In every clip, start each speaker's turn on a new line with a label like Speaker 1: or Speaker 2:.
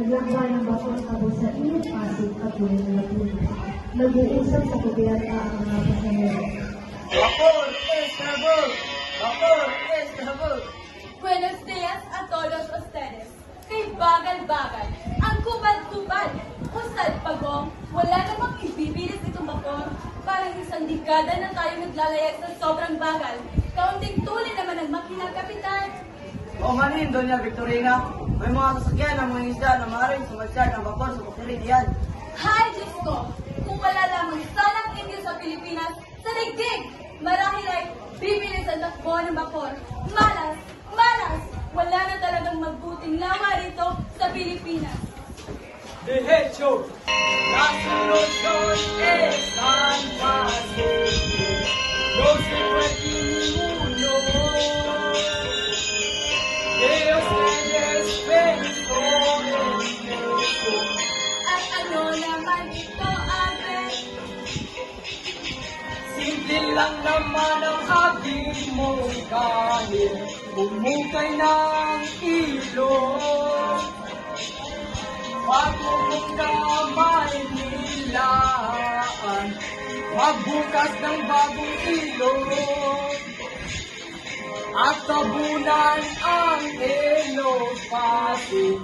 Speaker 1: naglakbay ng bakong tabo sa init Pasig at Buhay na Laguna. Nag-uusap sa kubiyata ang mga pasahero.
Speaker 2: Vapor es Tabuk! Vapor es Tabuk!
Speaker 3: Buenos días a todos ustedes. Kay bagal-bagal, ang kubad-kubad, usad pagong, wala namang ibibilis itong vapor. Parang isang dekada na tayo naglalayag sa sobrang bagal. Kaunting tuli naman ang makina, Kapitan.
Speaker 2: O manin, Doña Victorina, may mga sasakyan ng mga isda na maaaring sumasyad ng vapor sa bukirin yan.
Speaker 3: Hay, Diyos ko! Kung wala lamang sanang inyo sa Pilipinas, sa digdig! Marahil ay bibilis ang takbo ng vapor. Malas! Malas! Wala na talagang magbuting lawa rito sa Pilipinas.
Speaker 4: De hecho, la solución es tan fácil, no se puede ninguno de ustedes pensó en eso.
Speaker 3: At ano naman ito, Ate?
Speaker 4: Simple lang naman ang aking mungkahi, bumukay ng ilog. Pagmumong kamay nilaan, magbukas ng bagong ilog. At tabunan ang ilog Pasig,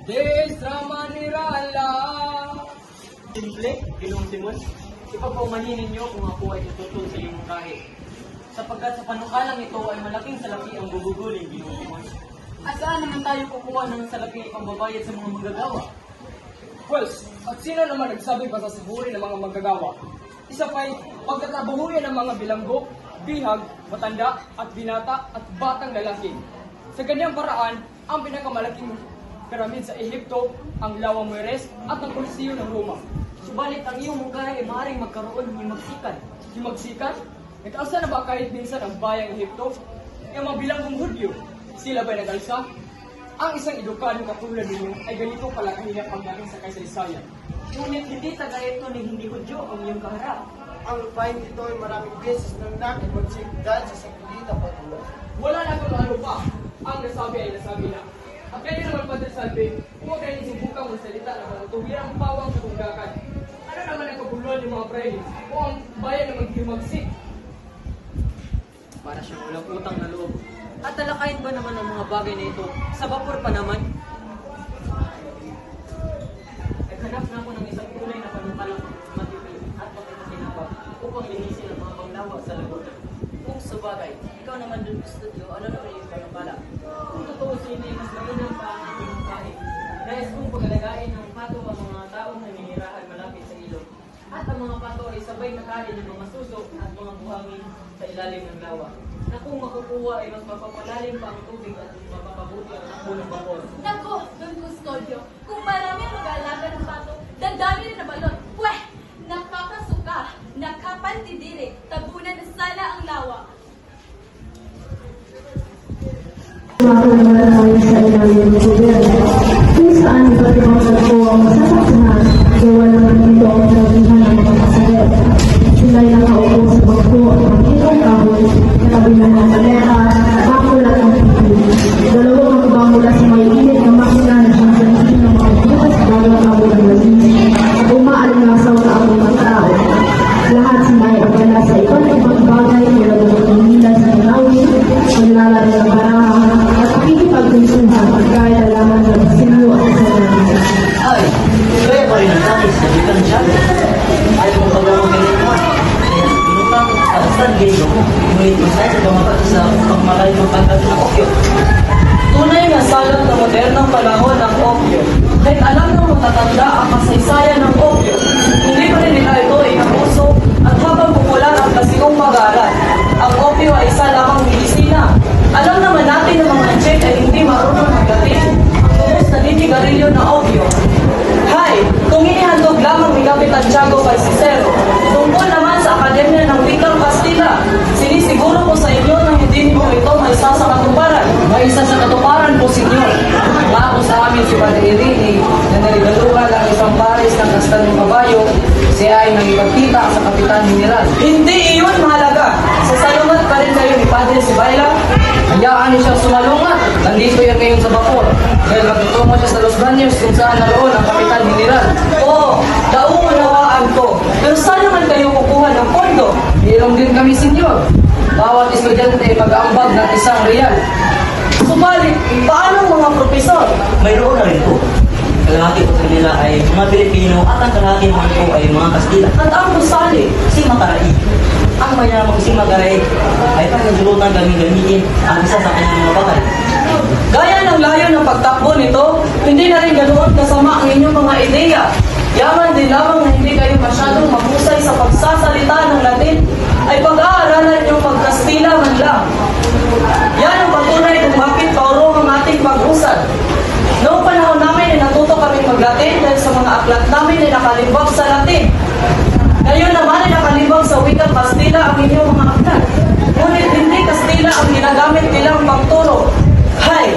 Speaker 4: desra manirala.
Speaker 5: Simple, Ginoong Simon, ipagpaumanhin ninyo kung ako ay tututol sa iyong mungkahi. Sapagkat sa panukalang ito ay malaking salapi ang gugugulin, Ginoong Simon. At saan naman tayo kukuha ng salapi pambabayad sa mga manggagawa?
Speaker 4: Pwes, at sino naman nagsabi pa sa siburin ng mga manggagawa? Isa pa'y pagkatabuhuyan ng mga bilanggo, bihag, matanda, at binata, at batang lalaki. Sa ganyang paraan, ang pinakamalaking piramid sa Ehipto, ang Lawang Mujeres, at ang Kolisiyo ng Roma.
Speaker 5: Subalit ang iyong mungkahi ay maaaring magkaroon ng himagsikan.
Speaker 4: Himagsikan? Nag-alsa na ba kahit minsan ang bayang Ehipto? Ang mga bilanggong Hudyo, sila ba'y nag-alsa? Ang isang edukadong katulad ninyo ay ganito pala kahirap ang dating sa kaysaysayan.
Speaker 5: Ngunit hindi taga ito ni hindi Hudyo ang iyong kaharap.
Speaker 2: Ang lupain dito ay maraming beses nang nakipagsig dahil sa sakilita patuloy.
Speaker 4: Wala na kung ano pa. Ang nasabi ay nasabi na. At kayo naman, Padre Salve, huwag kayo subukang magsalita ng mga tuwirang pawang katunggakan. Ano naman ang kabuluhan ng mga prayer o ang bayan na maghimagsik?
Speaker 5: Para siyang walang utang na loob. At talakayin ba naman ang mga bagay na ito? Sa vapor pa naman? Naghanap na ako ng isang tunay na panukalang matipid at pagkakasinabak upang linisin ang mga panglawa sa Laguna. Kung sa bagay, ikaw naman dun sa studio, ano naman yung panukala? Kung totoo sa inyo, mas mainam pa ang ating mungkahi. Nais kong pagalagain ng pato ang mga taong naninirahan malapit sa ilog. At ang mga pato ay sabay nakain ng mga susok at mga buhangin sa ilalim ng lawa. Na kung makukuha ay mas mapapalalim pa ang tubig at mapapabuti ang takbo ng vapor.
Speaker 3: Nako, Don Custodio, kung marami ang mag-aalaga ng pato, dadami rin na balon. Pweh! Nakakasuka, nakapantidiri, tabunan na sana ang lawa.
Speaker 1: Tumakulong na tayo sa ilalim ng gobyerno, kung saan iba't ibang tagpo ang masasaksahan, gawa naman ito ang sabihan ng mga pasahero. Sila'y nakaupo sa bangko at makitong kahoy, katabi ng mga kalera, bakulat ng pipili. Dalawang magbaw mula sa may init na makina na siyang ng mga bukas bago tabo ng walis, at umaalangasaw sa among mga tao. Lahat sinay abala sa iba't ibang bagay tulad ng pagmila sa tanawin, paglalaro ng baraha, at pakikipagkunsuhan pagkaya laman ng sinyo at kasalanan.
Speaker 6: Ay, kaya pa rin natin sa bitang siya. Ay, kung pagawang ganyan mo, pinutang sa San Diego, ngunit masaya sa pamagat sa pagmalay ng pagkat ng opyo. Tunay na salat ng modernong panahon ng opyo. Kahit alam ng matatanda ang kasaysayan ng opyo, hindi pa rin nila ito inabuso at habang popular ang kasigong mag-aaral. Ang opyo ay isa lamang medisina. Alam naman natin ng mga Czech ay hindi marunong magdating ang tubos na dinigarilyo na opyo. Hay, kung inihandog lamang ni Kapitan Tiago Paisicero, tungkol naman sa Akademya ng Wikang Kastila, sinisiguro ko sa inyo na hindi po ito may isa sa katuparan. May isa sa katuparan po, senyor. Ako sa amin si Padre Irini na narigaluhan ang isang pares ng Kastanong Kabayo, siya ay nangipagkita sa Kapitan General. Hindi iyon mahalaga. Sa salumat pa rin kayo ni Padre Sibayla,
Speaker 2: Hayaan niyo siyang sumalungat. Nandito yan ngayon sa Bacor. Dahil magtutungo siya sa Los Baños kung saan naroon ang Kapitan General.
Speaker 6: Oo, naunawaan ko. Pero saan naman kayo kukuha ng pondo?
Speaker 2: Mayroon din kami, senyor. Bawat estudyante ay mag-aambag ng ₱1.
Speaker 6: Subalit, paano ang mga profesor? Mayroon na rin po. Kalahati po sa kanila ay mga Pilipino at ang kalahati naman po ay mga Kastila. At ang kusali, si Matarai. Ang mayamang si Matarai ay pangagulutan gamitin ang isa sa kanyang mga bagay.
Speaker 2: Gaya ng layo ng pagtakbo nito, hindi na rin ganoon kasama ang inyong mga ideya. Yaman din lamang na hindi kayo masyadong mahusay sa pagsasalita ng Latin, ay pag-aaralan niyong mag-Kastila man lang. Yan ang patunay kung bakit paurong ang ating pag-usad. Noong panahon namin ay natuto kami mag-Latin dahil sa mga aklat namin ay nakalimbag sa Latin. Ngayon naman ay nakalimbag sa wikang Kastila ang inyong mga aklat. Ngunit hindi Kastila ang ginagamit nilang pagturo. Hay,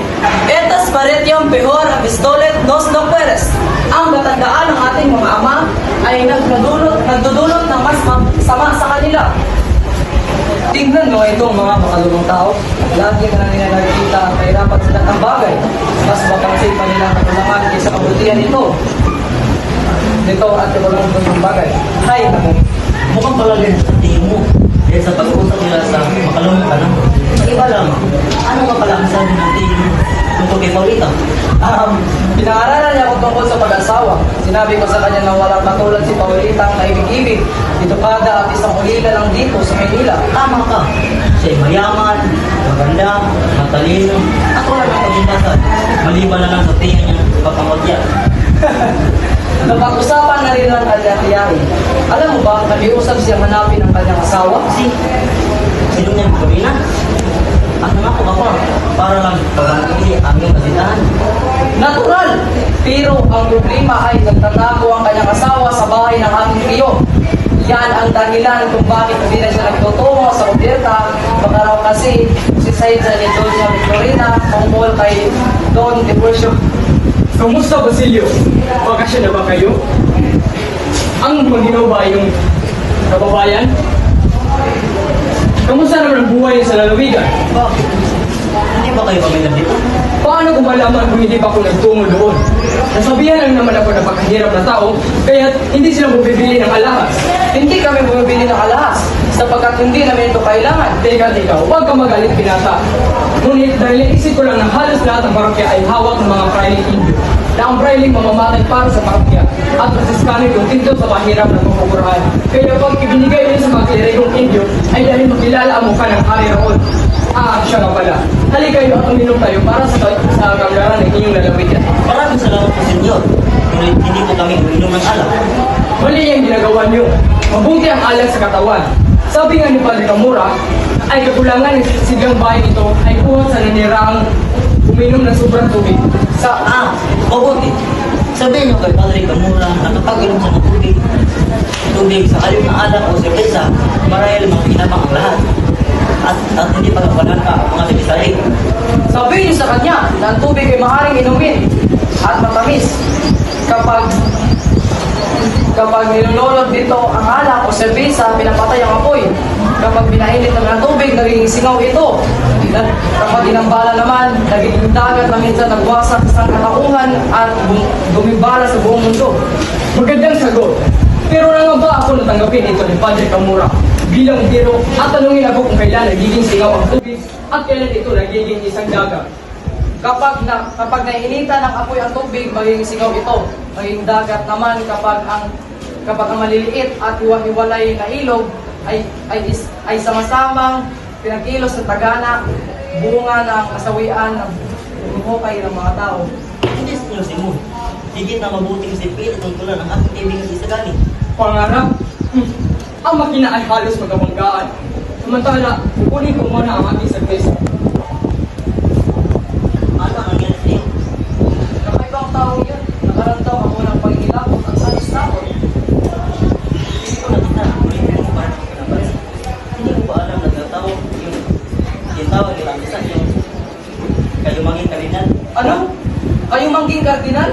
Speaker 2: etas paretiam pehor apistolet nos loqueres. Ang katandaan ng ating mga ama ay nagdudulot ng mas sama sa kanila. Tingnan mo itong mga makalulong tao. Lagi na nila nakikita ang kahirapan sa lahat ng bagay. Mas mapansin pa nila ang kakulangan kaysa kabutihan nito. Nito at ibalong ng bagay. Hay, naman.
Speaker 6: Mukhang palagay sa tingin mo. Dahil sa pag-uusap nila sa makalumang panahon. Sa iba lamang, ano nga pala ang sabi ng tingin mo tungkol kay Paulita?
Speaker 2: Pinangaralan niya ako tungkol sa pag-asawa. Sinabi ko sa kanya na walang katulad si Paulita ang naibig-ibig, edukada at isang ulila lang dito sa Maynila.
Speaker 6: Tama ka. Siya ay mayaman, maganda, matalino, at wala ng paglintasan. Maliban na lang sa tingin niyang papangodya.
Speaker 2: Napag-usapan na rin ang kanyang tiyahin. Alam mo ba, nabiusap siya hanapin ang kanyang asawa?
Speaker 6: Sino niya Paulina? At nangako ako para lang pagpapili ang iyong kasitahan.
Speaker 2: Natural! Pero ang problema ay nagtatago ang kanyang asawa sa bahay ng aming tiyo. Yan ang dahilan kung bakit hindi na siya nagtutungo sa Roberta. Baka raw kasi si Saida ni Doña Victorina tungkol kay Don Tiburcio.
Speaker 4: Kamusta, Basilio? Bakasyon na ba kayo? Ang maginaw ba yung kababayan? Kamusta naman ang buhay sa lalawigan?
Speaker 6: Bakit? Hindi ba kayo pamilang dito?
Speaker 4: Paano ko malaman kung hindi pa ako nagtungo doon? Nasabihan lang naman ako ng pagkahirap na tao, kaya hindi sila bumibili ng alahas.
Speaker 2: Hindi kami bumibili ng alahas sapagkat hindi namin ito kailangan.
Speaker 4: Teka, huwag ka magalit, pinata. Ngunit dahil isip ko lang na halos lahat ng parokya ay hawak ng mga Frailing Indio, na ang Frailing mamamatay para sa parokya at Franciscano yung tinto sa mahirap na mapupurahan. Kaya pag ibinigay rin sa mga klerigong Indio, ay dahil makilala ang mukha ng hari roon. Siya nga pala. Halika kayo at uminom tayo para sa kagaran ng inyong lalawigan.
Speaker 6: Maraming salamat po, senyor. Ngunit hindi po kami uminom ng alak.
Speaker 4: Mali ang ginagawa niyo. Mabuti ang alak sa katawan. Sabi nga ni Padre Camura, ay kakulangan ng sigang bahay ito ay kuha sa naniraang uminom ng sobrang tubig.
Speaker 6: Mabuti. Sabihin niyo kay Padre Camura na kapag inom sa tubig sa halip na alak o serbesa, marahil makinabang ang lahat. At hindi pagkapalan pa ang mga sinisay.
Speaker 2: Sabihin niyo sa kanya na ang tubig ay maaaring inumin at matamis. Kapag nilulunod dito ang alak o serbesa, pinapatay ang apoy. Kapag pinainit naman ang tubig, naging singaw ito. Kapag inambala naman, naging dagat na minsan nagwasak sa katauhan at dumibala sa buong mundo.
Speaker 4: Magandang sagot. Pero na nga ba ako natanggapin ito ni Padre Camura bilang biro at tanungin ako kung kailan nagiging singaw ang tubig at kailan ito nagiging isang dagat.
Speaker 2: Kapag nainitan ng apoy ang tubig, magiging singaw ito. Magiging dagat naman kapag ang maliliit at hiwa-hiwalay na ilog ay sama-samang pinagkilos sa tagana, bunga ng kasawian ng hukay ng mga tao.
Speaker 6: Hindi senyor Simon. Higit na mabuting sipil at tungkulan ang aking kaibigan isagani.
Speaker 4: Pangarap? Ang makina ay halos magkabanggaan. Samantala, kukunin ko muna ang aking service.
Speaker 6: Ano ang nangyari sa iyo?
Speaker 2: Kakaibang tao yun. Nakaramdaw ako ng pagkilapot at salis-tapot.
Speaker 6: Hindi ko nakita. Ulit mo parang pinapansin. Hindi ko ba alam na nagtatawag yung tawag nila ang isa yung kayumangin kardinal?
Speaker 2: Ano? Kayo mangging kardinal?